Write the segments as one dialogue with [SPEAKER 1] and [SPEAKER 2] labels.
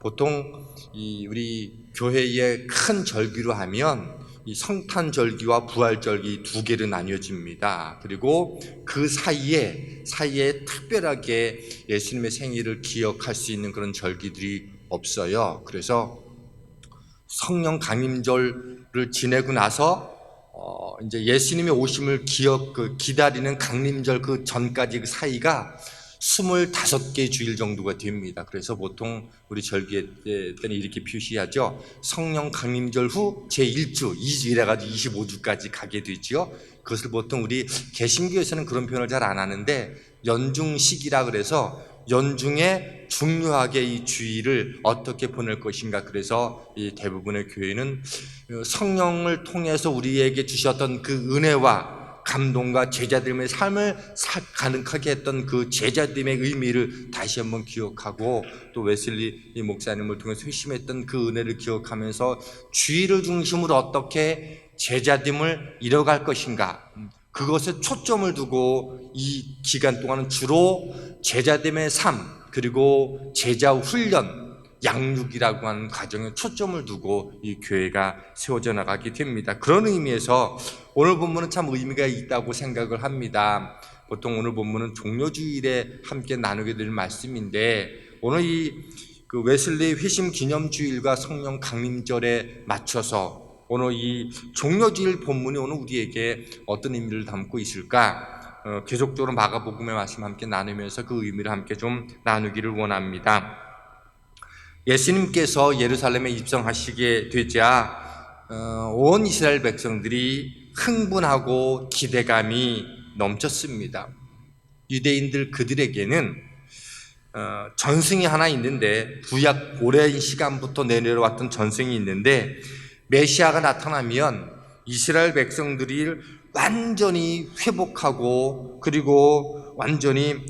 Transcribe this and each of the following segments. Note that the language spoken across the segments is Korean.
[SPEAKER 1] 보통 우리 교회의 큰 절기로 하면 이 성탄절기와 부활절기 두 개로 나뉘어집니다. 그리고 그 사이에 특별하게 예수님의 생일을 기억할 수 있는 그런 절기들이 없어요. 그래서 성령 강림절을 지내고 나서 이제 예수님의 오심을 기다리는 강림절 그 전까지 그 사이가 25개 주일 정도가 됩니다. 그래서 보통 우리 절기 때는 이렇게 표시하죠. 성령 강림절 후 제1주, 2주 이래가지고 25주까지 가게 되죠. 그것을 보통 우리 개신교에서는 그런 표현을 잘 안 하는데 연중식이라 그래서 연중에 중요하게 이 주일을 어떻게 보낼 것인가. 그래서 이 대부분의 교회는 성령을 통해서 우리에게 주셨던 그 은혜와 감동과 제자들의 삶을 가능하게 했던 그 제자들의 의미를 다시 한번 기억하고, 또 웨슬리 목사님을 통해서 회심했던 그 은혜를 기억하면서 주일을 중심으로 어떻게 제자됨을 이뤄갈 것인가, 그것에 초점을 두고 이 기간 동안은 주로 제자됨의 삶, 그리고 제자 훈련, 양육이라고 하는 과정에 초점을 두고 이 교회가 세워져 나가게 됩니다. 그런 의미에서 오늘 본문은 참 의미가 있다고 생각을 합니다. 보통 오늘 본문은 종료주일에 함께 나누게 될 말씀인데, 오늘 그 웨슬리 회심 기념주일과 성령 강림절에 맞춰서 오늘 이 종료주일 본문이 오늘 우리에게 어떤 의미를 담고 있을까? 계속적으로 마가복음의 말씀 함께 나누면서 그 의미를 함께 좀 나누기를 원합니다. 예수님께서 예루살렘에 입성하시게 되자 온 이스라엘 백성들이 흥분하고 기대감이 넘쳤습니다. 유대인들 그들에게는 전승이 하나 있는데, 구약 오랜 시간부터 내려왔던 전승이 있는데, 메시아가 나타나면 이스라엘 백성들이 완전히 회복하고, 그리고 완전히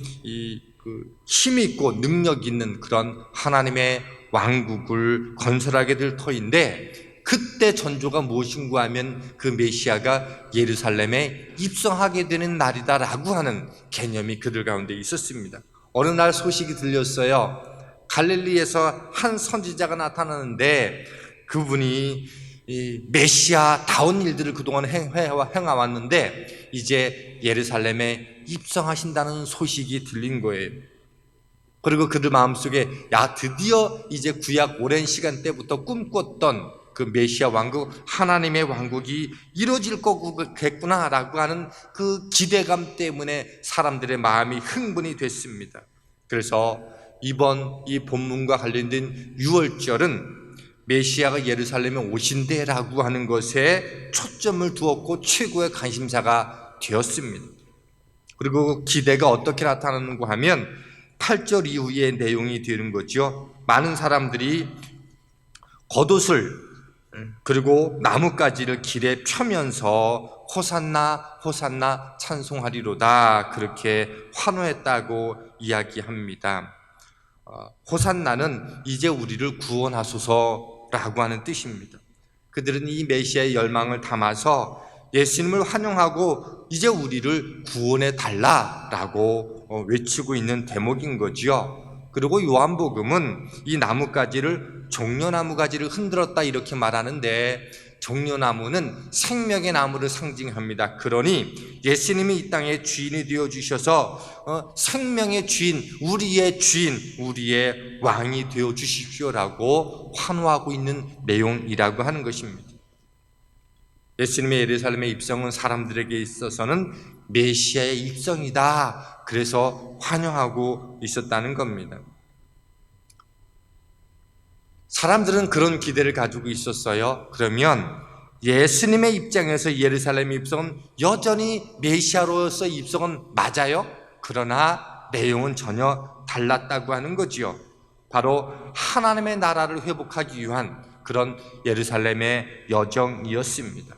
[SPEAKER 1] 힘 있고 능력 있는 그런 하나님의 왕국을 건설하게 될 터인데, 그때 전조가 무엇인가 하면 그 메시아가 예루살렘에 입성하게 되는 날이다라고 하는 개념이 그들 가운데 있었습니다. 어느 날 소식이 들렸어요. 갈릴리에서 한 선지자가 나타나는데, 그분이 이 메시아다운 일들을 그동안 행해왔는데 이제 예루살렘에 입성하신다는 소식이 들린 거예요. 그리고 그들 마음속에 드디어 이제 구약 오랜 시간 때부터 꿈꿨던 그 메시아 왕국, 하나님의 왕국이 이루어질 거겠구나라고 하는 그 기대감 때문에 사람들의 마음이 흥분이 됐습니다. 그래서 이번 이 본문과 관련된 유월절은 메시아가 예루살렘에 오신대라고 하는 것에 초점을 두었고 최고의 관심사가 되었습니다. 그리고 기대가 어떻게 나타나는가 하면 8절 이후의 내용이 되는 거죠. 많은 사람들이 겉옷을 그리고 나뭇가지를 길에 펴면서 호산나 호산나 찬송하리로다, 그렇게 환호했다고 이야기합니다. 호산나는 이제 우리를 구원하소서라고 하는 뜻입니다. 그들은 이 메시아의 열망을 담아서 예수님을 환영하고 이제 우리를 구원해 달라라고 외치고 있는 대목인 거지요. 그리고 요한복음은 이 나뭇가지를 종려나무 가지를 흔들었다 이렇게 말하는데, 종려나무는 생명의 나무를 상징합니다. 그러니 예수님이 이 땅의 주인이 되어주셔서 생명의 주인, 우리의 왕이 되어주십시오라고 환호하고 있는 내용이라고 하는 것입니다. 예수님의 예루살렘의 입성은 사람들에게 있어서는 메시아의 입성이다, 그래서 환영하고 있었다는 겁니다. 사람들은 그런 기대를 가지고 있었어요. 그러면 예수님의 입장에서 예루살렘 입성은 여전히 메시아로서 입성은 맞아요. 그러나 내용은 전혀 달랐다고 하는 거지요. 바로 하나님의 나라를 회복하기 위한 그런 예루살렘의 여정이었습니다.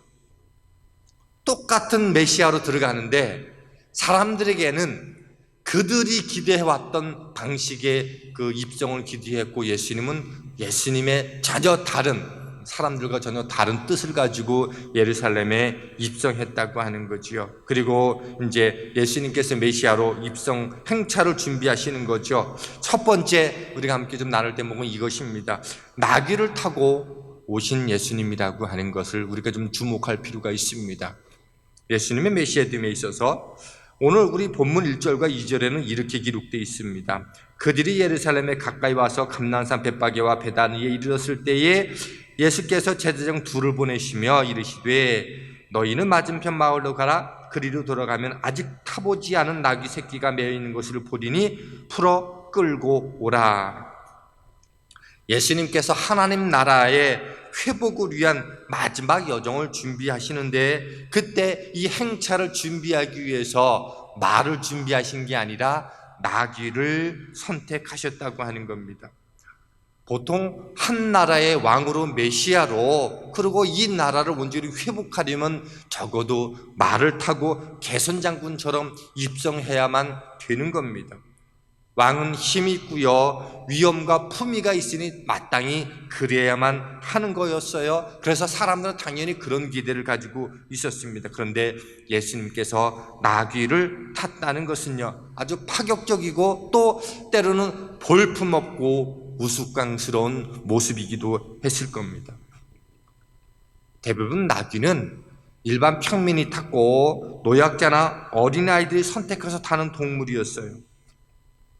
[SPEAKER 1] 똑같은 메시아로 들어가는데 사람들에게는 그들이 기대해왔던 방식의 그 입성을 기대했고, 예수님은 예수님의 전혀 다른 사람들과 전혀 다른 뜻을 가지고 예루살렘에 입성했다고 하는 거지요. 그리고 이제 예수님께서 메시아로 입성 행차를 준비하시는 거죠. 첫 번째 우리가 함께 좀 나눌 대목은 이것입니다. 나귀를 타고 오신 예수님이라고 하는 것을 우리가 좀 주목할 필요가 있습니다. 예수님의 메시아됨에 있어서 오늘 우리 본문 1절과 2절에는 이렇게 기록되어 있습니다. 그들이 예루살렘에 가까이 와서 감난산 벳바게와 베다니에 이르렀을 때에 예수께서 제자중 둘을 보내시며 이르시되 너희는 맞은편 마을로 가라. 그리로 돌아가면 아직 타보지 않은 나귀 새끼가 매어 있는 것을 보리니 풀어 끌고 오라. 예수님께서 하나님 나라의 회복을 위한 마지막 여정을 준비하시는데 그때 이 행차를 준비하기 위해서 말을 준비하신 게 아니라 나귀를 선택하셨다고 하는 겁니다. 보통 한 나라의 왕으로 메시아로 그리고 이 나라를 온전히 회복하려면 적어도 말을 타고 개선장군처럼 입성해야만 되는 겁니다. 왕은 힘이 있고요, 위엄과 품위가 있으니 마땅히 그래야만 하는 거였어요. 그래서 사람들은 당연히 그런 기대를 가지고 있었습니다. 그런데 예수님께서 나귀를 탔다는 것은요, 아주 파격적이고 또 때로는 볼품없고 우스꽝스러운 모습이기도 했을 겁니다. 대부분 나귀는 일반 평민이 탔고 노약자나 어린아이들이 선택해서 타는 동물이었어요.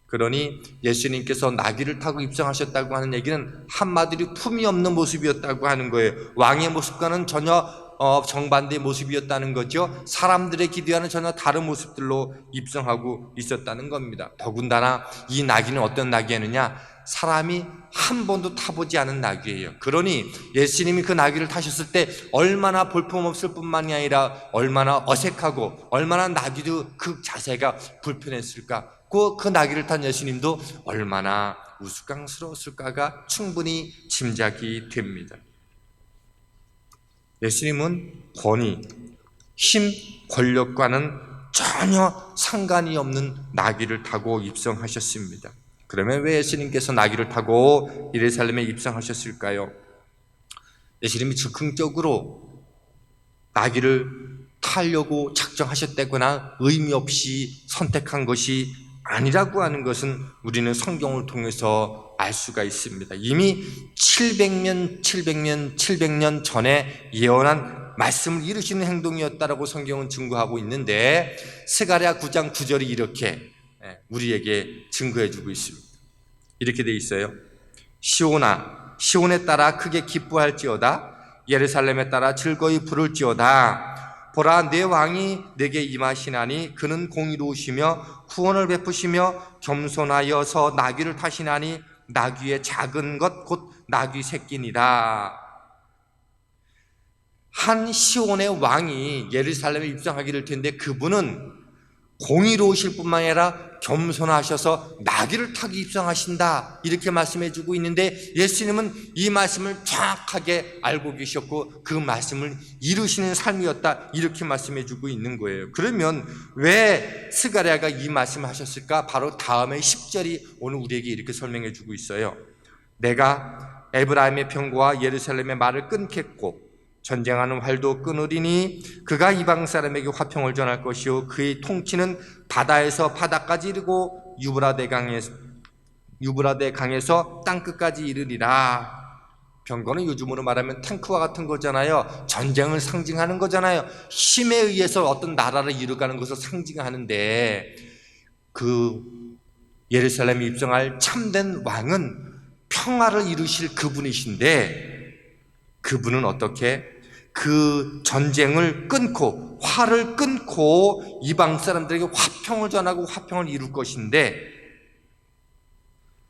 [SPEAKER 1] 그러니 예수님께서 나귀를 타고 입성하셨다고 하는 얘기는 한마디로 품이 없는 모습이었다고 하는 거예요. 왕의 모습과는 전혀 정반대의 모습이었다는 거죠. 사람들의 기대와는 전혀 다른 모습들로 입성하고 있었다는 겁니다. 더군다나 이 나귀는 어떤 나귀였느냐? 사람이 한 번도 타보지 않은 나귀예요. 그러니 예수님이 그 나귀를 타셨을 때 얼마나 볼품없을 뿐만이 아니라 얼마나 어색하고 얼마나 나귀도 그 자세가 불편했을까. 그 나귀를 탄 예수님도 얼마나 우스꽝스러웠을까가 충분히 짐작이 됩니다. 예수님은 권위, 힘, 권력과는 전혀 상관이 없는 나귀를 타고 입성하셨습니다. 그러면 왜 예수님께서 나귀를 타고 예루살렘에 입성하셨을까요? 예수님이 즉흥적으로 나귀를 타려고 작정하셨다거나 의미 없이 선택한 것이 아니라고 하는 것은 우리는 성경을 통해서 알 수가 있습니다. 이미 700년 전에 예언한 말씀을 이루시는 행동이었다라고 성경은 증거하고 있는데 스가랴 9장 9절이 이렇게 우리에게 증거해주고 있습니다. 이렇게 돼 있어요. 시온아, 시온에 따라 크게 기뻐할지어다. 예루살렘에 따라 즐거이 부를지어다. 보라, 내 왕이 내게 임하시나니 그는 공의로우시며 구원을 베푸시며 겸손하여서 나귀를 타시나니 나귀의 작은 것 곧 나귀 새끼니라. 한 시온의 왕이 예루살렘에 입성하게 될 텐데 그분은 공의로우실 뿐만 아니라 겸손하셔서 나귀를 타고 입성하신다, 이렇게 말씀해 주고 있는데 예수님은 이 말씀을 정확하게 알고 계셨고 그 말씀을 이루시는 삶이었다, 이렇게 말씀해 주고 있는 거예요. 그러면 왜 스가랴가 이 말씀을 하셨을까? 바로 다음에 10절이 오늘 우리에게 이렇게 설명해 주고 있어요. 내가 에브라임의 병거와 예루살렘의 말을 끊겠고 전쟁하는 활도 끊으리니 그가 이방 사람에게 화평을 전할 것이요 그의 통치는 바다에서 바다까지 이르고 유브라데 강에서 땅끝까지 이르리라. 병거는 요즘으로 말하면 탱크와 같은 거잖아요. 전쟁을 상징하는 거잖아요. 힘에 의해서 어떤 나라를 이루가는 것을 상징하는데 그 예루살렘에 입성할 참된 왕은 평화를 이루실 그분이신데 그분은 어떻게 그 전쟁을 끊고 화를 끊고 이방 사람들에게 화평을 전하고 화평을 이룰 것인데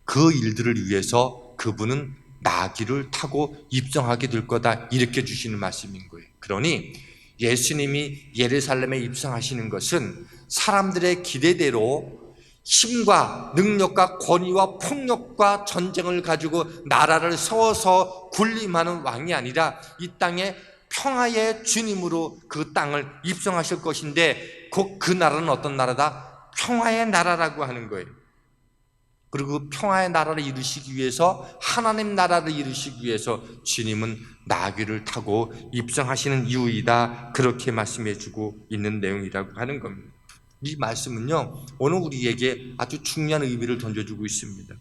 [SPEAKER 1] 그 일들을 위해서 그분은 나귀를 타고 입성하게 될 거다, 이렇게 주시는 말씀인 거예요. 그러니 예수님이 예루살렘에 입성하시는 것은 사람들의 기대대로 힘과 능력과 권위와 폭력과 전쟁을 가지고 나라를 세워서 군림하는 왕이 아니라 이 땅에 평화의 주님으로 그 땅을 입성하실 것인데 그 나라는 어떤 나라다? 평화의 나라라고 하는 거예요. 그리고 그 평화의 나라를 이루시기 위해서, 하나님 나라를 이루시기 위해서 주님은 나귀를 타고 입성하시는 이유이다, 그렇게 말씀해 주고 있는 내용이라고 하는 겁니다. 이 말씀은요, 오늘 우리에게 아주 중요한 의미를 던져주고 있습니다.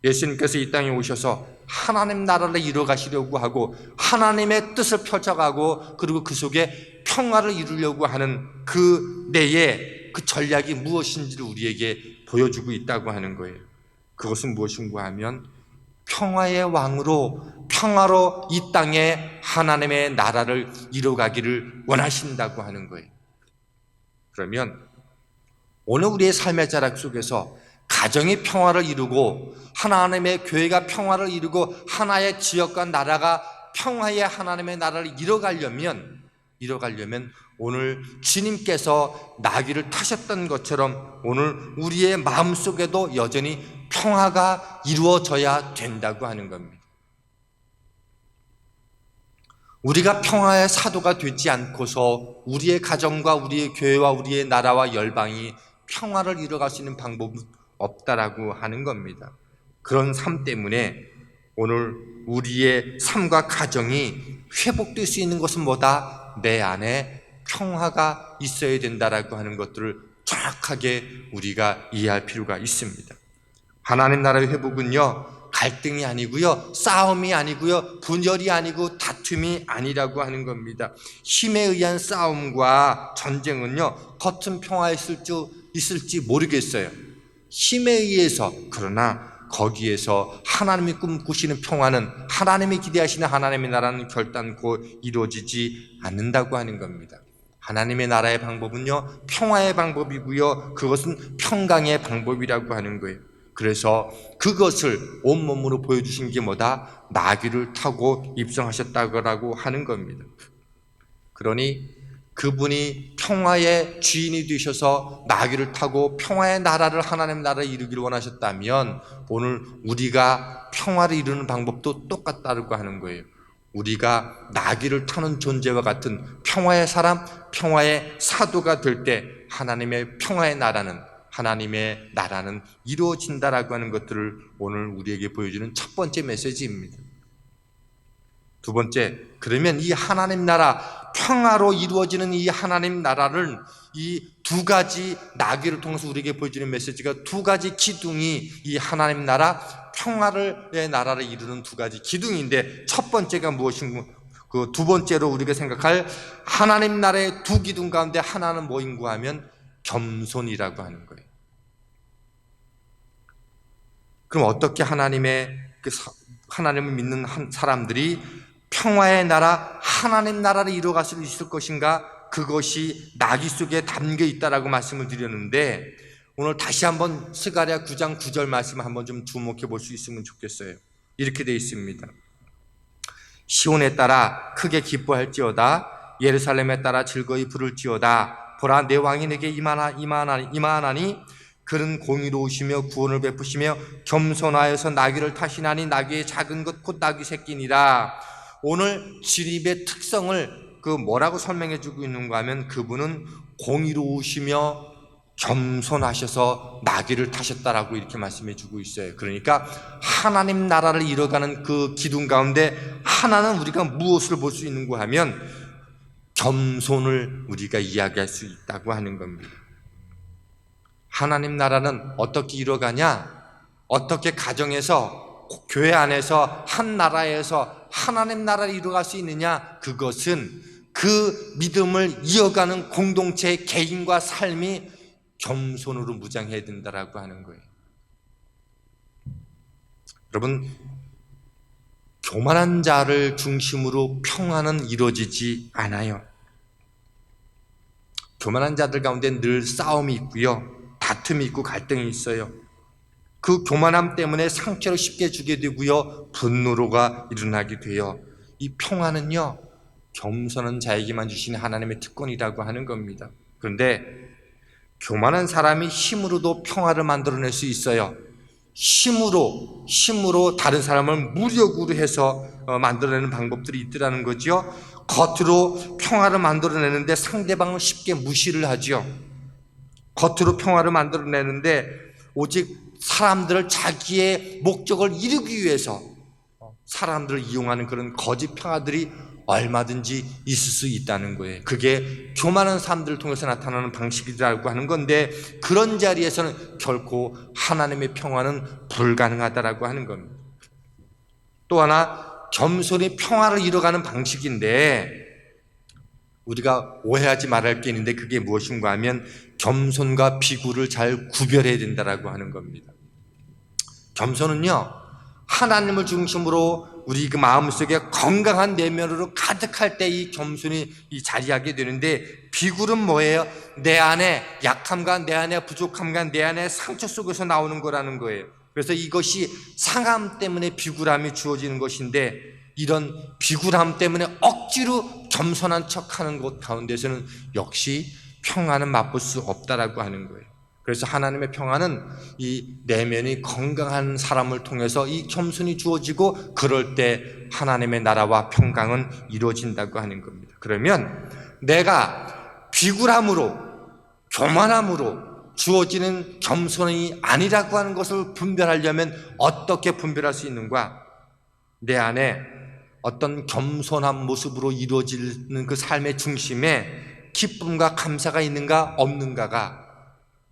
[SPEAKER 1] 예수님께서 이 땅에 오셔서 하나님 나라를 이뤄가시려고 하고 하나님의 뜻을 펼쳐가고 그리고 그 속에 평화를 이루려고 하는 그 내의 그 전략이 무엇인지를 우리에게 보여주고 있다고 하는 거예요. 그것은 무엇인가 하면 평화의 왕으로 평화로 이 땅에 하나님의 나라를 이뤄가기를 원하신다고 하는 거예요. 그러면 오늘 우리의 삶의 자락 속에서 가정이 평화를 이루고 하나님의 교회가 평화를 이루고 하나의 지역과 나라가 평화의 하나님의 나라를 이뤄가려면 오늘 주님께서 나귀를 타셨던 것처럼 오늘 우리의 마음속에도 여전히 평화가 이루어져야 된다고 하는 겁니다. 우리가 평화의 사도가 되지 않고서 우리의 가정과 우리의 교회와 우리의 나라와 열방이 평화를 이뤄갈 수 있는 방법은 없다라고 하는 겁니다. 그런 삶 때문에 오늘 우리의 삶과 가정이 회복될 수 있는 것은 뭐다? 내 안에 평화가 있어야 된다라고 하는 것들을 정확하게 우리가 이해할 필요가 있습니다. 하나님 나라의 회복은요, 갈등이 아니고요, 싸움이 아니고요, 분열이 아니고 다툼이 아니라고 하는 겁니다. 힘에 의한 싸움과 전쟁은요, 겉은 평화있을지 모르겠어요. 힘에 의해서, 그러나 거기에서 하나님이 꿈꾸시는 평화는, 하나님이 기대하시는 하나님의 나라는 결단코 이루어지지 않는다고 하는 겁니다. 하나님의 나라의 방법은요, 평화의 방법이고요, 그것은 평강의 방법이라고 하는 거예요. 그래서 그것을 온몸으로 보여주신 게 뭐다? 나귀를 타고 입성하셨다고 하는 겁니다. 그러니 그분이 평화의 주인이 되셔서 나귀를 타고 평화의 나라를, 하나님 나라를 이루기를 원하셨다면 오늘 우리가 평화를 이루는 방법도 똑같다고 하는 거예요. 우리가 나귀를 타는 존재와 같은 평화의 사람, 평화의 사도가 될 때 하나님의 평화의 나라는, 하나님의 나라는 이루어진다라고 하는 것들을 오늘 우리에게 보여주는 첫 번째 메시지입니다. 두 번째, 그러면 이 하나님 나라, 평화로 이루어지는 이 하나님 나라를, 이 두 가지 나귀를 통해서 우리에게 보여주는 메시지가 두 가지 기둥이 이 하나님 나라, 평화의 나라를 이루는 두 가지 기둥인데, 첫 번째가 무엇인가, 그 두 번째로 우리가 생각할 하나님 나라의 두 기둥 가운데 하나는 뭐인가 하면 겸손이라고 하는 거예요. 그럼 어떻게 하나님을 믿는 사람들이 평화의 나라, 하나님 나라를 이루어갈 수 있을 것인가? 그것이 나귀 속에 담겨 있다라고 말씀을 드렸는데, 오늘 다시 한번 스가랴 9장 9절 말씀 한번 좀 주목해 볼 수 있으면 좋겠어요. 이렇게 되어 있습니다. 시온에 따라 크게 기뻐할지어다, 예루살렘에 따라 즐거이 부를지어다. 보라, 내 왕이 내게 임하나니 그는 공의로우시며 구원을 베푸시며 겸손하여서 나귀를 타시나니 나귀의 작은 것 곧 나귀 새끼니라. 오늘 주님의 특성을 뭐라고 설명해 주고 있는가 하면, 그분은 공의로우시며 겸손하셔서 나귀를 타셨다라고 이렇게 말씀해 주고 있어요. 그러니까 하나님 나라를 이뤄가는 그 기둥 가운데 하나는 우리가 무엇을 볼 수 있는가 하면 겸손을 우리가 이야기할 수 있다고 하는 겁니다. 하나님 나라는 어떻게 이뤄가냐? 어떻게 가정에서, 교회 안에서, 한 나라에서 하나님 나라를 이뤄갈 수 있느냐? 그것은 그 믿음을 이어가는 공동체의 개인과 삶이 겸손으로 무장해야 된다라고 하는 거예요. 여러분, 교만한 자를 중심으로 평화는 이루어지지 않아요. 교만한 자들 가운데 늘 싸움이 있고요, 다툼이 있고 갈등이 있어요. 그 교만함 때문에 상처를 쉽게 주게 되고요, 분노가 일어나게 돼요. 이 평화는요, 겸손한 자에게만 주시는 하나님의 특권이라고 하는 겁니다. 그런데 교만한 사람이 힘으로도 평화를 만들어낼 수 있어요. 힘으로 다른 사람을 무력으로 해서 만들어내는 방법들이 있더라는 거죠. 겉으로 평화를 만들어내는데 상대방을 쉽게 무시를 하죠. 겉으로 평화를 만들어내는데 오직 사람들을 자기의 목적을 이루기 위해서 사람들을 이용하는 그런 거짓 평화들이 얼마든지 있을 수 있다는 거예요. 그게 교만한 사람들을 통해서 나타나는 방식이라고 하는 건데, 그런 자리에서는 결코 하나님의 평화는 불가능하다라고 하는 겁니다. 또 하나, 겸손히 평화를 이뤄가는 방식인데, 우리가 오해하지 말할 게 있는데 그게 무엇인가 하면 겸손과 비굴을 잘 구별해야 된다라고 하는 겁니다. 겸손은요, 하나님을 중심으로 우리 그 마음속에 건강한 내면으로 가득할 때 이 겸손이 자리하게 되는데, 비굴은 뭐예요? 내 안에 약함과 내 안에 부족함과 내 안에 상처 속에서 나오는 거라는 거예요. 그래서 이것이 상함 때문에 비굴함이 주어지는 것인데, 이런 비굴함 때문에 억지로 겸손한 척하는 것 가운데서는 역시 평화는 맛볼 수 없다라고 하는 거예요. 그래서 하나님의 평화는 이 내면이 건강한 사람을 통해서 이 겸손이 주어지고, 그럴 때 하나님의 나라와 평강은 이루어진다고 하는 겁니다. 그러면 내가 비굴함으로 교만함으로 주어지는 겸손이 아니라고 하는 것을 분별하려면 어떻게 분별할 수 있는가? 내 안에 어떤 겸손한 모습으로 이루어지는 그 삶의 중심에 기쁨과 감사가 있는가 없는가가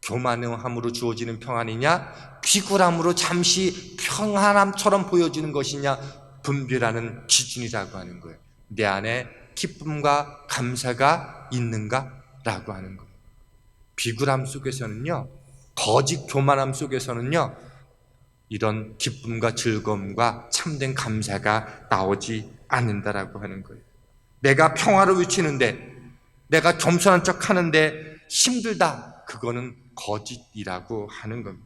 [SPEAKER 1] 교만함으로 주어지는 평안이냐, 비굴함으로 잠시 평안함처럼 보여지는 것이냐 분별하는 기준이라고 하는 거예요. 내 안에 기쁨과 감사가 있는가라고 하는 거예요. 비굴함 속에서는요, 거짓 교만함 속에서는요, 이런 기쁨과 즐거움과 참된 감사가 나오지 않는다라고 하는 거예요. 내가 평화를 외치는데, 내가 겸손한 척 하는데 힘들다, 그거는 거짓이라고 하는 겁니다.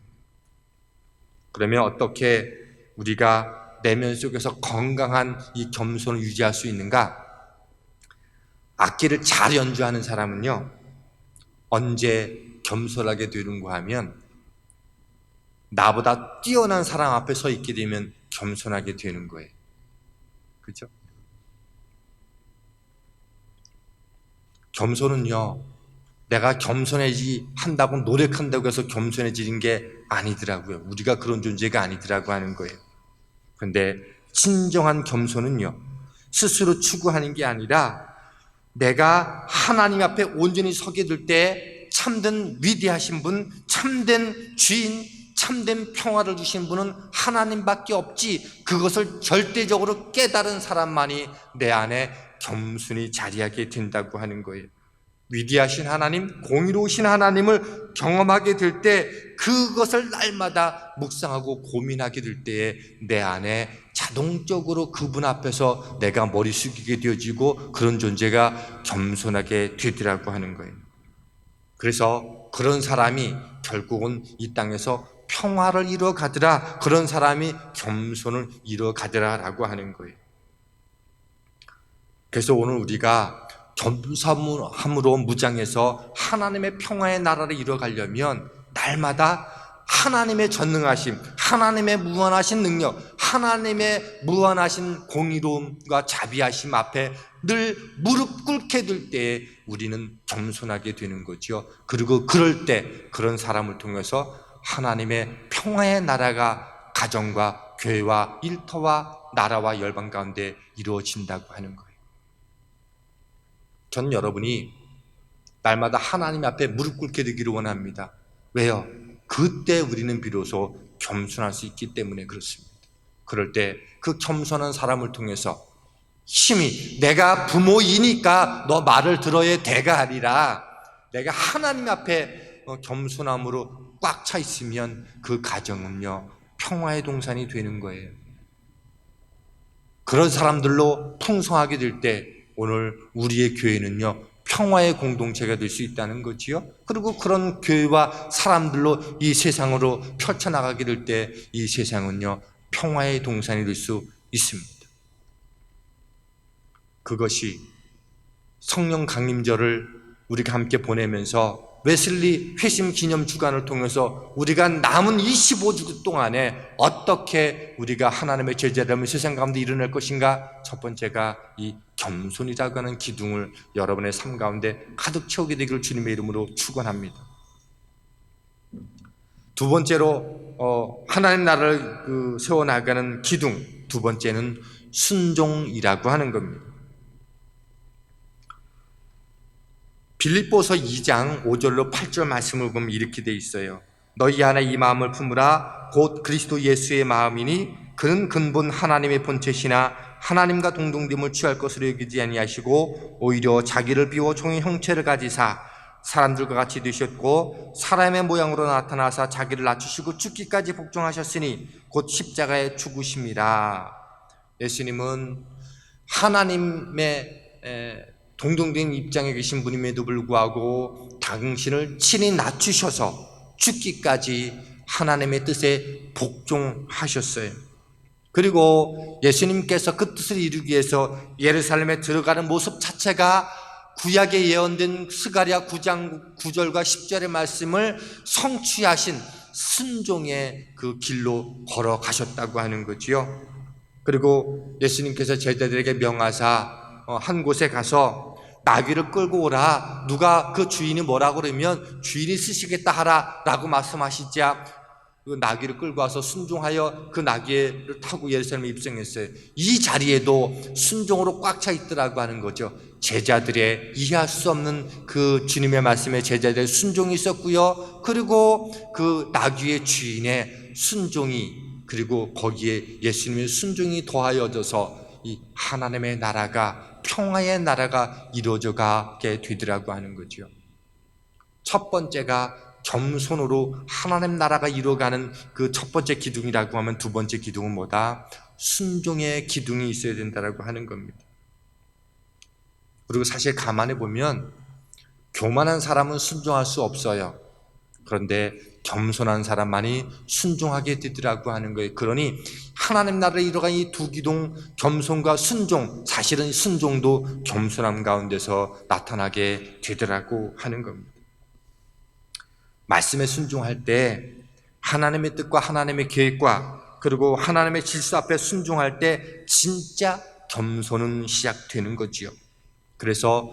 [SPEAKER 1] 그러면 어떻게 우리가 내면 속에서 건강한 이 겸손을 유지할 수 있는가? 악기를 잘 연주하는 사람은요, 언제 겸손하게 되는가 하면 나보다 뛰어난 사람 앞에 서 있게 되면 겸손하게 되는 거예요. 그렇죠? 겸손은요, 내가 겸손해지 한다고 노력한다고 해서 겸손해지는 게 아니더라고요. 우리가 그런 존재가 아니더라고 하는 거예요. 그런데 진정한 겸손은요, 스스로 추구하는 게 아니라 내가 하나님 앞에 온전히 서게 될 때 참된 위대하신 분, 참된 주인, 참된 평화를 주신 분은 하나님밖에 없지, 그것을 절대적으로 깨달은 사람만이 내 안에 겸손히 자리하게 된다고 하는 거예요. 위대하신 하나님, 공의로우신 하나님을 경험하게 될 때, 그것을 날마다 묵상하고 고민하게 될 때에 내 안에 자동적으로 그분 앞에서 내가 머리 숙이게 되어지고 그런 존재가 겸손하게 되더라고 하는 거예요. 그래서 그런 사람이 결국은 이 땅에서 평화를 이루어가더라, 그런 사람이 겸손을 이루어가더라라고 하는 거예요. 그래서 오늘 우리가 겸손함으로 무장해서 하나님의 평화의 나라를 이루어가려면 날마다 하나님의 전능하심, 하나님의 무한하신 능력, 하나님의 무한하신 공의로움과 자비하심 앞에 늘 무릎 꿇게 될 때에 우리는 겸손하게 되는 거죠. 그리고 그럴 때 그런 사람을 통해서 하나님의 평화의 나라가 가정과 교회와 일터와 나라와 열방 가운데 이루어진다고 하는 거예요. 저는 여러분이 날마다 하나님 앞에 무릎 꿇게 되기를 원합니다. 왜요? 그때 우리는 비로소 겸손할 수 있기 때문에 그렇습니다. 그럴 때 그 겸손한 사람을 통해서 힘이, 내가 부모이니까 너 말을 들어야 돼가 아니라 내가 하나님 앞에 겸손함으로 꽉 차 있으면 그 가정은요, 평화의 동산이 되는 거예요. 그런 사람들로 풍성하게 될 때 오늘 우리의 교회는요, 평화의 공동체가 될 수 있다는 거지요. 그리고 그런 교회와 사람들로 이 세상으로 펼쳐나가게 될 때 이 세상은요, 평화의 동산이 될 수 있습니다. 그것이 성령 강림절을 우리가 함께 보내면서 웨슬리 회심 기념 주간을 통해서 우리가 남은 25주 동안에 어떻게 우리가 하나님의 제자됨을 세상 가운데 이뤄낼 것인가? 첫 번째가 이 겸손이라고 하는 기둥을 여러분의 삶 가운데 가득 채우게 되기를 주님의 이름으로 축원합니다. 두 번째로 하나님 나라를 세워나가는 기둥, 두 번째는 순종이라고 하는 겁니다. 빌립보서 2장 5절로 8절 말씀을 보면 이렇게 돼 있어요. 너희 안에 이 마음을 품으라. 곧 그리스도 예수의 마음이니 그는 근본 하나님의 본체시나 하나님과 동등됨을 취할 것으로 여기지 아니하시고 오히려 자기를 비워 종의 형체를 가지사 사람들과 같이 되셨고 사람의 모양으로 나타나사 자기를 낮추시고 죽기까지 복종하셨으니 곧 십자가에 죽으심이라. 예수님은 하나님의 동등된 입장에 계신 분임에도 불구하고 당신을 친히 낮추셔서 죽기까지 하나님의 뜻에 복종하셨어요. 그리고 예수님께서 그 뜻을 이루기 위해서 예루살렘에 들어가는 모습 자체가 구약에 예언된 스가랴 9장 9절과 10절의 말씀을 성취하신 순종의 그 길로 걸어가셨다고 하는 거지요. 그리고 예수님께서 제자들에게 명하사 한 곳에 가서 나귀를 끌고 오라. 누가 그 주인이 뭐라고 그러면 주인이 쓰시겠다 하라 라고 말씀하시자 그 나귀를 끌고 와서 순종하여 그 나귀를 타고 예루살렘에 입성했어요. 이 자리에도 순종으로 꽉 차 있더라고 하는 거죠. 제자들의 이해할 수 없는 그 주님의 말씀에 제자들의 순종이 있었고요. 그리고 그 나귀의 주인의 순종이, 그리고 거기에 예수님의 순종이 더하여져서 이 하나님의 나라가, 평화의 나라가 이루어져 가게 되더라고 하는 거죠. 첫 번째가 겸손으로 하나님 나라가 이루어가는 그 첫 번째 기둥이라고 하면 두 번째 기둥은 뭐다? 순종의 기둥이 있어야 된다고 하는 겁니다. 그리고 사실 가만히 보면 교만한 사람은 순종할 수 없어요. 그런데 겸손한 사람만이 순종하게 되더라고 하는 거예요. 그러니 하나님 나라를 이루어가는 이 두 기둥, 겸손과 순종, 사실은 순종도 겸손함 가운데서 나타나게 되더라고 하는 겁니다. 말씀에 순종할 때 하나님의 뜻과 하나님의 계획과 그리고 하나님의 질서 앞에 순종할 때 진짜 겸손은 시작되는 거지요. 그래서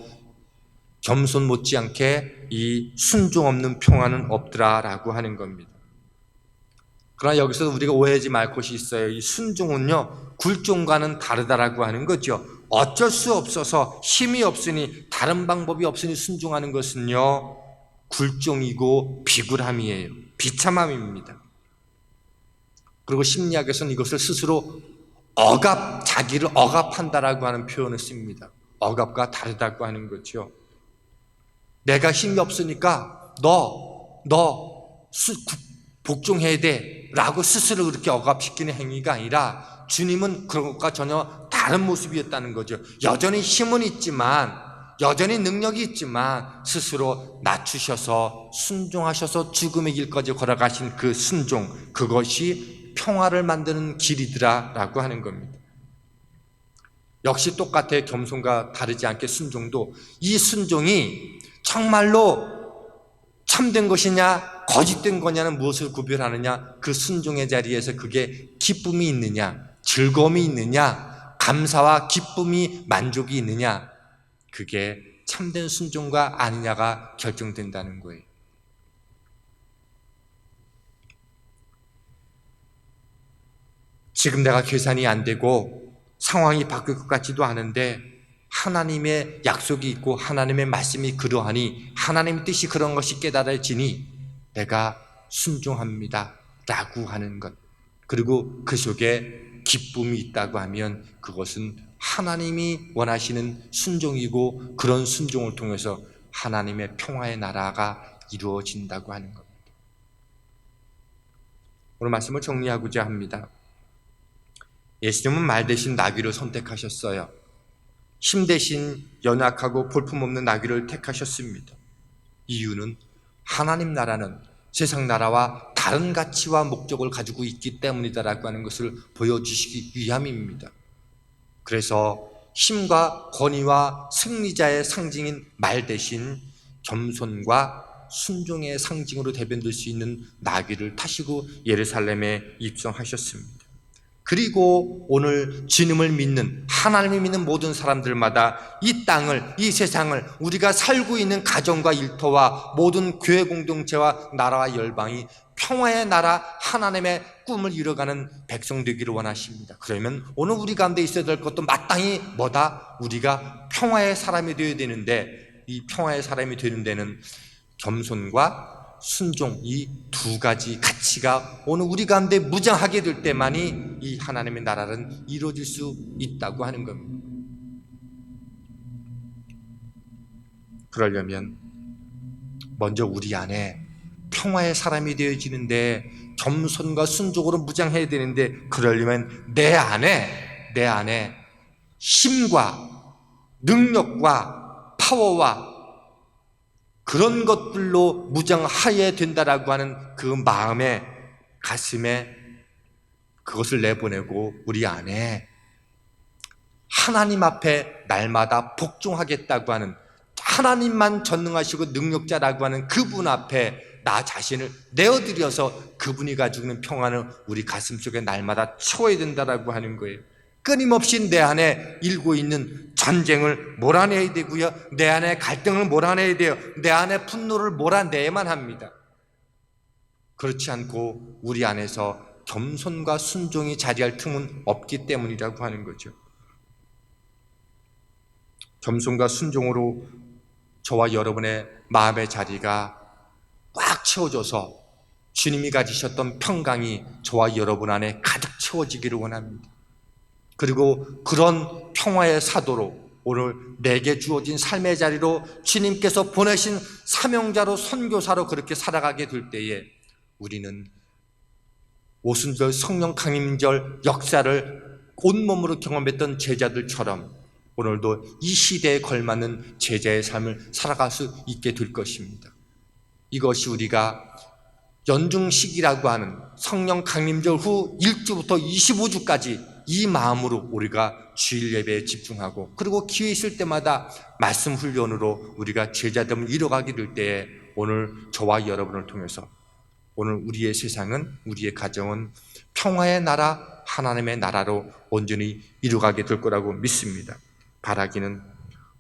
[SPEAKER 1] 겸손 못지않게 이 순종 없는 평화는 없더라라고 하는 겁니다. 그러나 여기서 우리가 오해하지 말 것이 있어요. 이 순종은요, 굴종과는 다르다라고 하는 거죠. 어쩔 수 없어서 힘이 없으니, 다른 방법이 없으니 순종하는 것은요, 굴종이고 비굴함이에요. 비참함입니다. 그리고 심리학에서는 이것을 스스로 자기를 억압한다라고 하는 표현을 씁니다. 억압과 다르다고 하는 거죠. 내가 힘이 없으니까 너 복종해야 돼 라고 스스로 그렇게 억압시키는 행위가 아니라 주님은 그런 것과 전혀 다른 모습이었다는 거죠. 여전히 힘은 있지만, 여전히 능력이 있지만 스스로 낮추셔서 순종하셔서 죽음의 길까지 걸어가신 그 순종, 그것이 평화를 만드는 길이더라라고 하는 겁니다. 역시 똑같아. 겸손과 다르지 않게 순종도, 이 순종이 정말로 참된 것이냐 거짓된 거냐는 무엇을 구별하느냐, 그 순종의 자리에서 그게 기쁨이 있느냐, 즐거움이 있느냐, 감사와 기쁨이, 만족이 있느냐, 그게 참된 순종과 아니냐가 결정된다는 거예요. 지금 내가 계산이 안 되고 상황이 바뀔 것 같지도 않은데 하나님의 약속이 있고 하나님의 말씀이 그러하니, 하나님의 뜻이 그런 것이 깨달아지니 내가 순종합니다 라고 하는 것, 그리고 그 속에 기쁨이 있다고 하면 그것은 하나님이 원하시는 순종이고, 그런 순종을 통해서 하나님의 평화의 나라가 이루어진다고 하는 겁니다. 오늘 말씀을 정리하고자 합니다. 예수님은 말 대신 나귀를 선택하셨어요. 힘 대신 연약하고 볼품없는 나귀를 택하셨습니다. 이유는 하나님 나라는 세상 나라와 다른 가치와 목적을 가지고 있기 때문이다라고 하는 것을 보여주시기 위함입니다. 그래서 힘과 권위와 승리자의 상징인 말 대신 겸손과 순종의 상징으로 대변될 수 있는 나귀를 타시고 예루살렘에 입성하셨습니다. 그리고 오늘 주님을 믿는, 하나님을 믿는 모든 사람들마다 이 땅을, 이 세상을, 우리가 살고 있는 가정과 일터와 모든 교회 공동체와 나라와 열방이 평화의 나라 하나님의 꿈을 이뤄가는 백성 되기를 원하십니다. 그러면 오늘 우리 가운데 있어야 될 것도 마땅히 뭐다? 우리가 평화의 사람이 되어야 되는데, 이 평화의 사람이 되는 데는 겸손과 순종, 이 두 가지 가치가 오늘 우리 가운데 무장하게 될 때만이 이 하나님의 나라는 이루어질 수 있다고 하는 겁니다. 그러려면 먼저 우리 안에 평화의 사람이 되어지는데 겸손과 순종으로 무장해야 되는데, 그러려면 내 안에 힘과 능력과 파워와 그런 것들로 무장하여야 된다라고 하는 그 마음에, 가슴에 그것을 내보내고 우리 안에 하나님 앞에 날마다 복종하겠다고 하는, 하나님만 전능하시고 능력자라고 하는 그분 앞에 나 자신을 내어드려서 그분이 가지고 있는 평화는 우리 가슴속에 날마다 채워야 된다라고 하는 거예요. 끊임없이 내 안에 일고 있는 전쟁을 몰아내야 되고요, 내 안에 갈등을 몰아내야 돼요. 내 안에 분노를 몰아내야만 합니다. 그렇지 않고 우리 안에서 겸손과 순종이 자리할 틈은 없기 때문이라고 하는 거죠. 겸손과 순종으로 저와 여러분의 마음의 자리가 꽉 채워져서 주님이 가지셨던 평강이 저와 여러분 안에 가득 채워지기를 원합니다. 그리고 그런 평화의 사도로 오늘 내게 주어진 삶의 자리로 주님께서 보내신 사명자로, 선교사로 그렇게 살아가게 될 때에 우리는 오순절 성령 강림절 역사를 온몸으로 경험했던 제자들처럼 오늘도 이 시대에 걸맞는 제자의 삶을 살아갈 수 있게 될 것입니다. 이것이 우리가 연중식이라고 하는 성령 강림절 후 1주부터 25주까지 이 마음으로 우리가 주일 예배에 집중하고, 그리고 기회 있을 때마다 말씀 훈련으로 우리가 제자됨을 이뤄가게 될 때에 오늘 저와 여러분을 통해서 오늘 우리의 세상은, 우리의 가정은 평화의 나라, 하나님의 나라로 온전히 이루어가게 될 거라고 믿습니다. 바라기는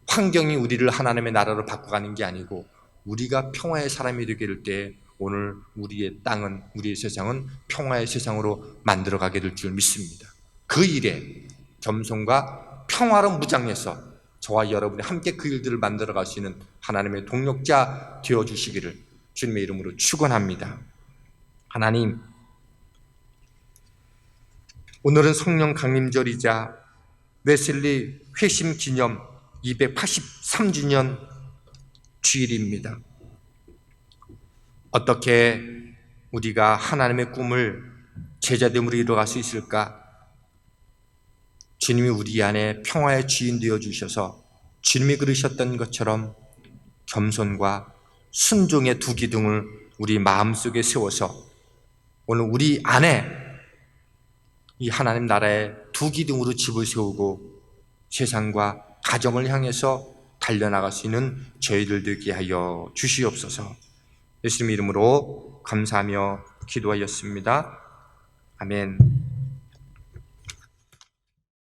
[SPEAKER 1] 환경이 우리를 하나님의 나라로 바꿔가는 게 아니고 우리가 평화의 사람이 되게 될 때 오늘 우리의 땅은, 우리의 세상은 평화의 세상으로 만들어가게 될 줄 믿습니다. 그 일에 겸손과 평화로 무장해서 저와 여러분이 함께 그 일들을 만들어갈 수 있는 하나님의 동력자 되어주시기를 주님의 이름으로 축원합니다. 하나님, 오늘은 성령 강림절이자 웨슬리 회심 기념 283주년 주일입니다. 어떻게 우리가 하나님의 꿈을 제자됨으로 이루어갈 수 있을까? 주님이 우리 안에 평화의 주인 되어 주셔서 주님이 그러셨던 것처럼 겸손과 순종의 두 기둥을 우리 마음속에 세워서 오늘 우리 안에 이 하나님 나라의 두 기둥으로 집을 세우고 세상과 가정을 향해서 달려나갈 수 있는 저희들 되게 하여 주시옵소서. 예수님 이름으로 감사하며 기도하였습니다. 아멘.